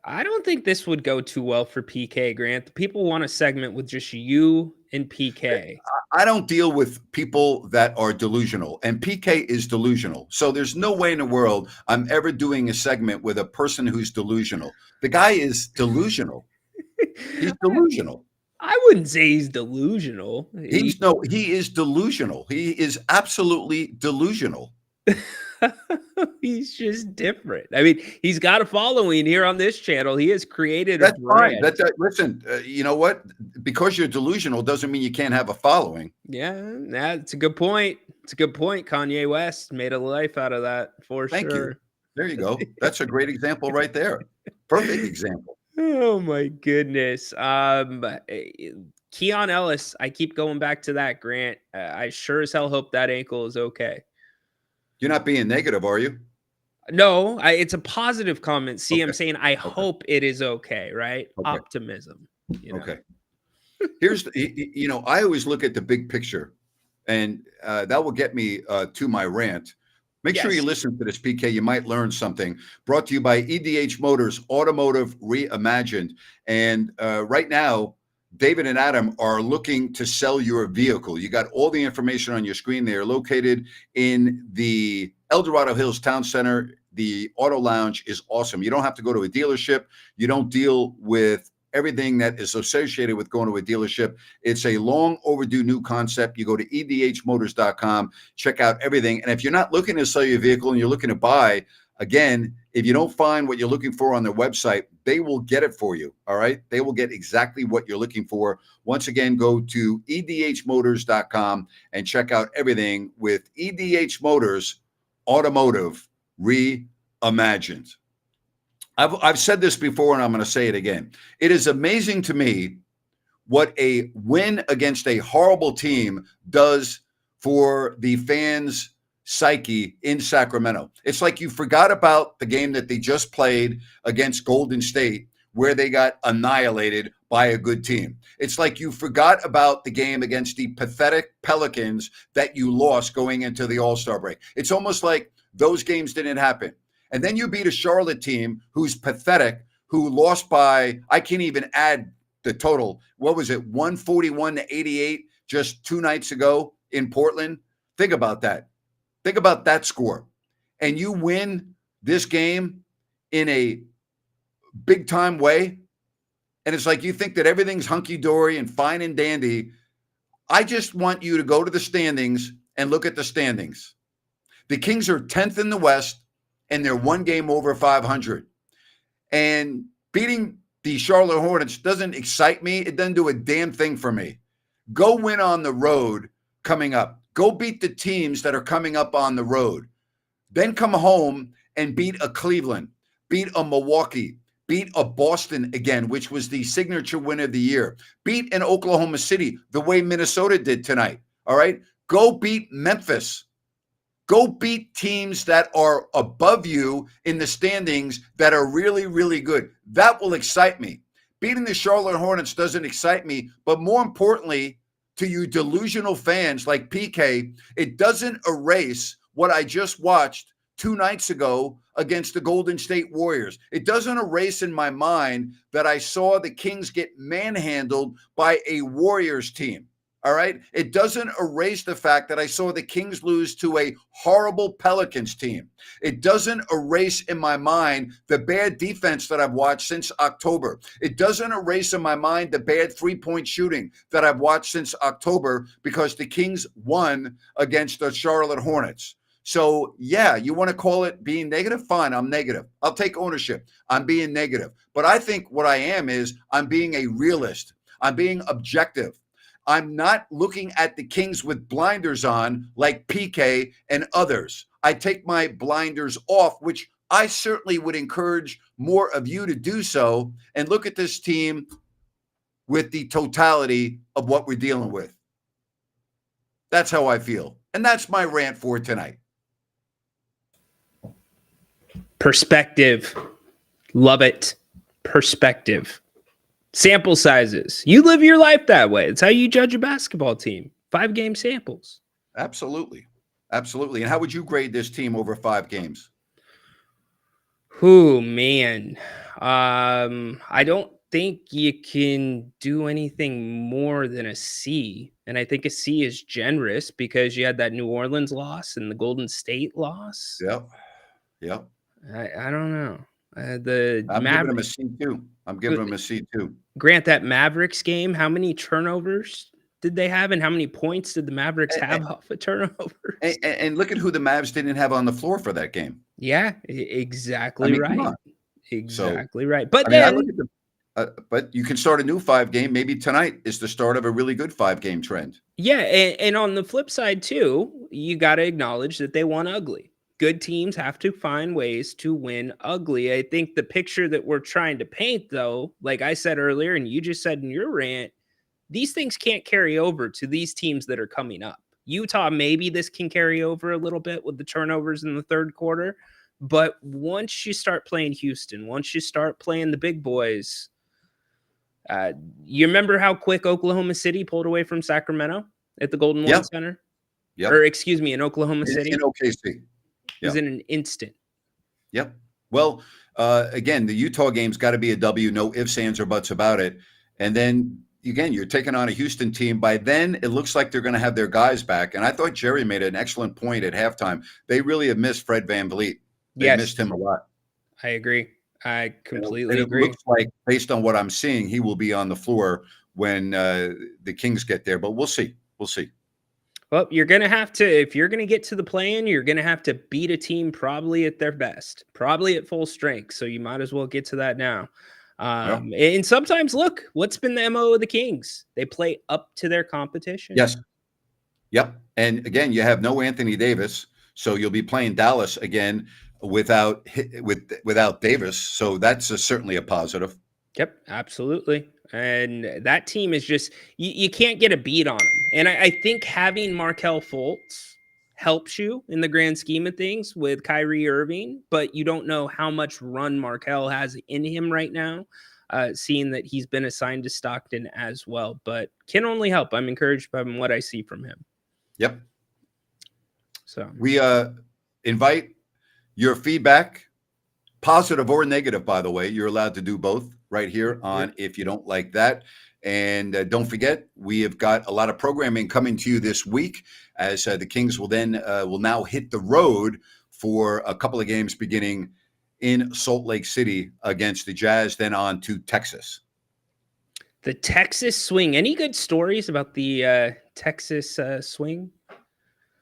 I don't think this would go too well for PK, Grant. The people want a segment with just you and PK. I don't deal with people that are delusional, and PK is delusional. So there's no way in the world I'm ever doing a segment with a person who's delusional. The guy is delusional. He's delusional. I wouldn't say he's delusional. He is delusional. He is absolutely delusional. He's just different. I mean, he's got a following here on this channel. He has created a That's fine. brand. Listen, you know what? Because you're delusional doesn't mean you can't have a following. Yeah, that's a good point. It's a good point. Kanye West made a life out of that for Thank sure. you. There you go. That's a great example right there. Perfect example. Oh my goodness. Keon Ellis, I keep going back to that, Grant. I sure as hell hope that ankle is okay. You're not being negative, are you? No, it's a positive comment. See, Okay. I'm saying I hope it is okay, right? Okay. Optimism. You know? Okay. Here's, you know, I always look at the big picture, and that will get me to my rant. Make sure you listen to this, PK. You might learn something. Brought to you by EDH Motors, Automotive Reimagined. And right now, David and Adam are looking to sell your vehicle. You got all the information on your screen. They are located in the El Dorado Hills Town Center. The Auto Lounge is awesome. You don't have to go to a dealership. You don't deal with everything that is associated with going to a dealership. It's a long overdue new concept. You go to edhmotors.com, check out everything. And if you're not looking to sell your vehicle and you're looking to buy, again, if you don't find what you're looking for on their website, they will get it for you. All right. They will get exactly what you're looking for. Once again, go to edhmotors.com and check out everything with EDH Motors, Automotive Reimagined. I've said this before, and I'm going to say it again. It is amazing to me what a win against a horrible team does for the fans' psyche in Sacramento. It's like you forgot about the game that they just played against Golden State, where they got annihilated by a good team. It's like you forgot about the game against the pathetic Pelicans that you lost going into the All-Star break. It's almost like those games didn't happen. And then you beat a Charlotte team who's pathetic, who lost by, I can't even add the total. What was it? 141-88 just 2 nights ago in Portland. Think about that. Think about that score. And you win this game in a big time way. And it's like you think that everything's hunky-dory and fine and dandy. I just want you to go to the standings and look at the standings. The Kings are 10th in the West, and they're 1 game over 500. And beating the Charlotte Hornets doesn't excite me. It doesn't do a damn thing for me. Go win on the road coming up. Go beat the teams that are coming up on the road. Then come home and beat a Cleveland, beat a Milwaukee, beat a Boston again, which was the signature win of the year. Beat an Oklahoma City the way Minnesota did tonight. All right? Go beat Memphis. Go beat teams that are above you in the standings that are really, really good. That will excite me. Beating the Charlotte Hornets doesn't excite me, but more importantly, to you delusional fans like PK, it doesn't erase what I just watched 2 nights ago against the Golden State Warriors. It doesn't erase in my mind that I saw the Kings get manhandled by a Warriors team. All right. It doesn't erase the fact that I saw the Kings lose to a horrible Pelicans team. It doesn't erase in my mind the bad defense that I've watched since October. It doesn't erase in my mind the bad 3-point shooting that I've watched since October because the Kings won against the Charlotte Hornets. So, yeah, you want to call it being negative? Fine, I'm negative. I'll take ownership. I'm being negative. But I think what I am is I'm being a realist. I'm being objective. I'm not looking at the Kings with blinders on like PK and others. I take my blinders off, which I certainly would encourage more of you to do so, and look at this team with the totality of what we're dealing with. That's how I feel. And that's my rant for tonight. Perspective. Love it. Perspective. Sample sizes. You live your life that way. It's how you judge a basketball team. 5-game samples. Absolutely. Absolutely. And how would you grade this team over 5 games? Oh, man. I don't think you can do anything more than a C. And I think a C is generous because you had that New Orleans loss and the Golden State loss. Yep. Yep. I don't know. The I'm giving him a Mavericks. C too. I'm giving him a C too. Grant, that Mavericks game, how many turnovers did they have, and how many points did the Mavericks have off of turnovers? And look at who the Mavs didn't have on the floor for that game. Yeah, exactly Come right. on. Exactly right. But I mean, I then, look at but you can start a new 5-game. Maybe tonight is the start of a really good 5-game trend. yeah, and on the flip side too, you got to acknowledge that they won ugly. Good teams have to find ways to win ugly. I think the picture that we're trying to paint, though, like I said earlier, and you just said in your rant, these things can't carry over to these teams that are coming up. Utah, maybe this can carry over a little bit with the turnovers in the third quarter. But once you start playing Houston, once you start playing the big boys, you remember how quick Oklahoma City pulled away from Sacramento at the Golden One Center? Yep. Or excuse me, in Oklahoma City? In OKC. It was in an instant. Yep. Well, again, the Utah game's got to be a W. No ifs, ands, or buts about it. And then, again, you're taking on a Houston team. By then, it looks like they're going to have their guys back. And I thought Jerry made an excellent point at halftime. They really have missed Fred VanVleet. They missed him a lot. I agree. I completely and it agree. looks like, based on what I'm seeing, he will be on the floor when the Kings get there. But we'll see. We'll see. Well, you're going to have to, if you're going to get to the play-in, you're going to have to beat a team probably at their best, probably at full strength. So you might as well get to that now. And sometimes, look, what's been the MO of the Kings? They play up to their competition. Yes. Yep. And again, you have no Anthony Davis, so you'll be playing Dallas again without Davis. So that's certainly a positive. Yep, absolutely. And that team is just, you can't get a beat on them. And I think having Markelle Fultz helps you in the grand scheme of things with Kyrie Irving, but you don't know how much run Markelle has in him right now, seeing that he's been assigned to Stockton as well. But can only help. I'm encouraged by what I see from him. Yep. So we invite your feedback, positive or negative, by the way. You're allowed to do both right here on If You Don't Like That. And don't forget, we have got a lot of programming coming to you this week as the Kings will now hit the road for a couple of games beginning in Salt Lake City against the Jazz, then on to Texas. The Texas swing. Any good stories about the Texas swing?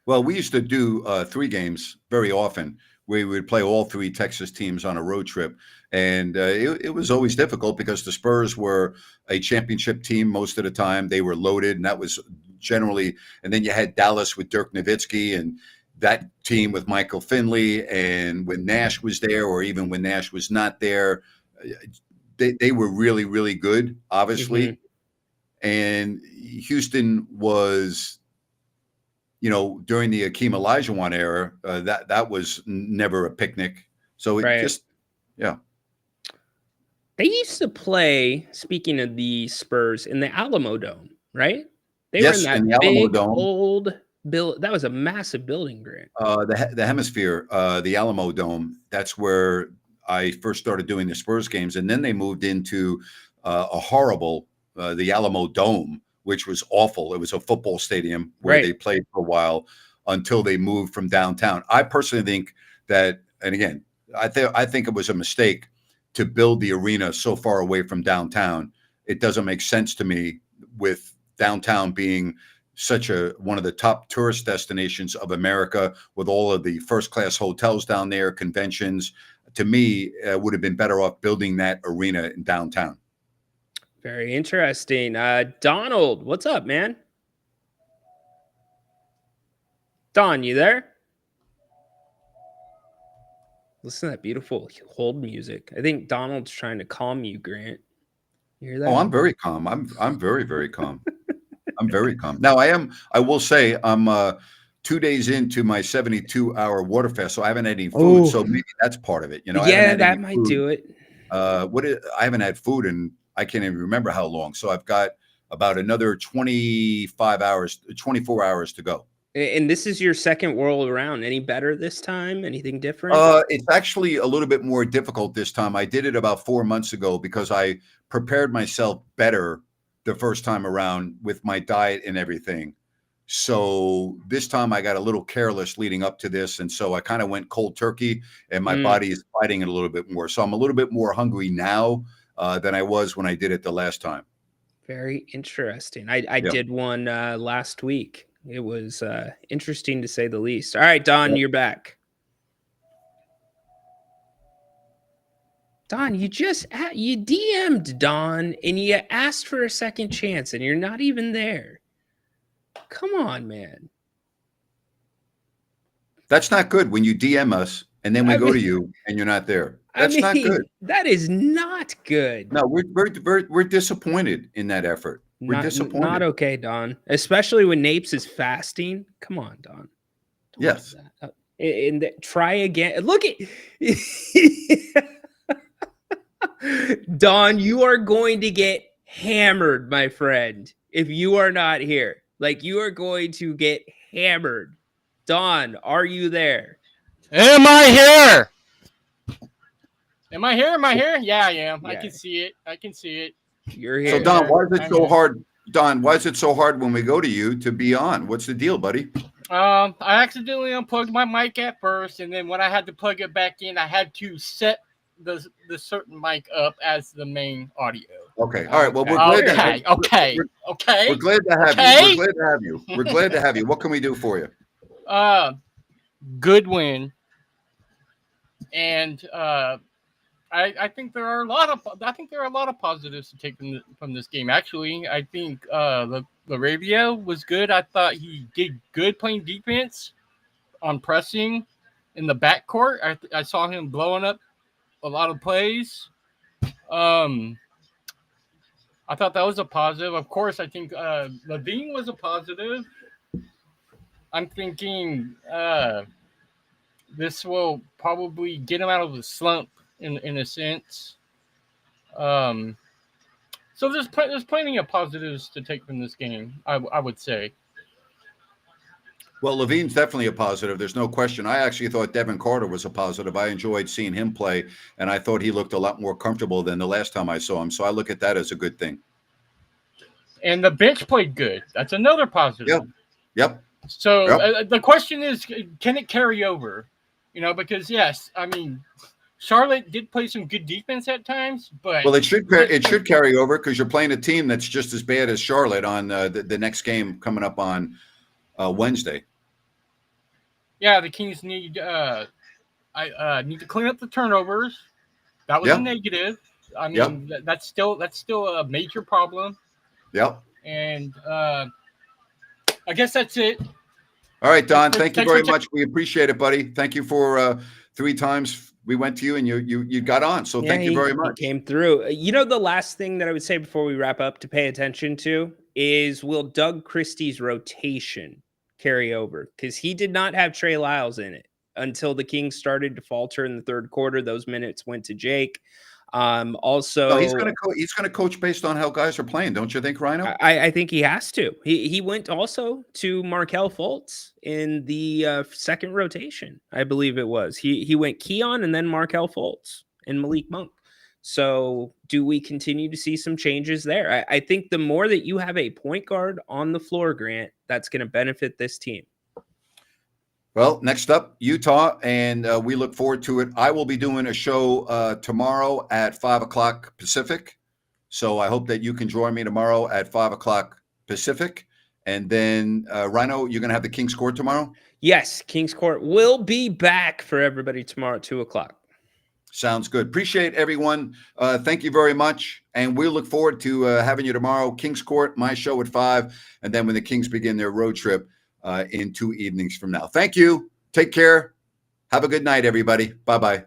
Well, we used to do 3 games very often. We would play all 3 Texas teams on a road trip. And it was always difficult because the Spurs were a championship team most of the time. They were loaded, and that was generally – and then you had Dallas with Dirk Nowitzki and that team with Michael Finley. And when Nash was there, or even when Nash was not there, they were really, really good, obviously. Mm-hmm. And Houston was – during the Akeem Olajuwon era, that was never a picnic. So it just, They used to play, speaking of the Spurs, in the Alamo Dome, right? They were in that in the Alamo big, Dome. old build. That was a massive building, Grant. The Hemisphere, the Alamo Dome, that's where I first started doing the Spurs games. And then they moved into a horrible, the Alamo Dome, which was awful. It was a football stadium where they played for a while until they moved from downtown. I personally think that, and again, I think it was a mistake to build the arena so far away from downtown. It doesn't make sense to me, with downtown being such one of the top tourist destinations of America, with all of the first-class hotels down there, conventions. To me, it would have been better off building that arena in downtown. Very interesting. Donald, what's up, man? Don, you there? Listen to that beautiful hold music. I think Donald's trying to calm you, Grant. You hear that? Oh, I'm very calm. I'm very, very calm. I'm very calm. Now, I will say I'm 2 days into my 72-hour water fast, so I haven't had any food. So maybe that's part of it. Yeah, that might do it. I haven't had food in I can't even remember how long. So I've got about another 24 hours to go. And this is your second whirl around. Any better this time? Anything different? It's actually a little bit more difficult this time. I did it about 4 months ago because I prepared myself better the first time around with my diet and everything. So this time I got a little careless leading up to this. And so I kind of went cold turkey, and my body is fighting it a little bit more. So I'm a little bit more hungry now than I was when I did it the last time. Very interesting. I did one last week. It was interesting to say the least. All right, Don, you're back. Don, you DM'd Don and you asked for a second chance and you're not even there. Come on, man. That's not good when you DM us and then we go to you and you're not there. That's not good. That is not good. No, we're disappointed in that effort. We're disappointed. Not okay, Don. Especially when Napes is fasting. Come on, Don. Yes. And try again. Look at Don, you are going to get hammered, my friend, if you are not here. Like, you are going to get hammered. Don, are you there? Am I here? Am I here? Am I here? Yeah, I am. Yeah. I can see it. I can see it. You're here. So, Don, why is it so hard? Don, why is it so hard when we go to you to be on? What's the deal, buddy? I accidentally unplugged my mic at first, and then when I had to plug it back in, I had to set the certain mic up as the main audio. Okay. All right. Well, we're glad to have you. Okay. We're glad to have you. We're glad to have you. We're glad to have you. What can we do for you? Good win. And I think there are a lot of positives to take from this game. Actually, I think LaRavia was good. I thought he did good playing defense on pressing in the backcourt. I saw him blowing up a lot of plays. I thought that was a positive. Of course, I think LaVine was a positive. I'm thinking this will probably get him out of the slump in a sense. So there's plenty of positives to take from this game, I would say. Well, LaVine's definitely a positive. There's no question. I actually thought Devin Carter was a positive. I enjoyed seeing him play, and I thought he looked a lot more comfortable than the last time I saw him. So I look at that as a good thing. And the bench played good. That's another positive. Yep. So the question is, can it carry over? Because yes, I mean, Charlotte did play some good defense at times, but it should carry over because you're playing a team that's just as bad as Charlotte on the next game coming up on Wednesday. Yeah, the Kings need to clean up the turnovers. That was a negative. I mean, that's still a major problem. Yep. And I guess that's it. All right, Don. Thank you very much. We appreciate it, buddy. Thank you for 3 times we went to you and you got on. So thank you very much. He came through. The last thing that I would say before we wrap up to pay attention to is, will Doug Christie's rotation carry over? Because he did not have Trey Lyles in it until the Kings started to falter in the third quarter. Those minutes went to Jake. Also, he's going to coach based on how guys are playing, don't you think, Ryno? I think he has to. He went also to Markelle Fultz in the second rotation, I believe it was. He went Keon and then Markelle Fultz and Malik Monk. So do we continue to see some changes there? I think the more that you have a point guard on the floor, Grant, that's going to benefit this team. Well, next up, Utah, and we look forward to it. I will be doing a show tomorrow at 5 o'clock Pacific. So I hope that you can join me tomorrow at 5 o'clock Pacific. And then, Ryno, you're going to have the Kings Court tomorrow? Yes, Kings Court will be back for everybody tomorrow at 2 o'clock. Sounds good. Appreciate everyone. Thank you very much. And we'll look forward to having you tomorrow. Kings Court, my show at 5. And then when the Kings begin their road trip in 2 evenings from now. Thank you. Take care. Have a good night, everybody. Bye-bye.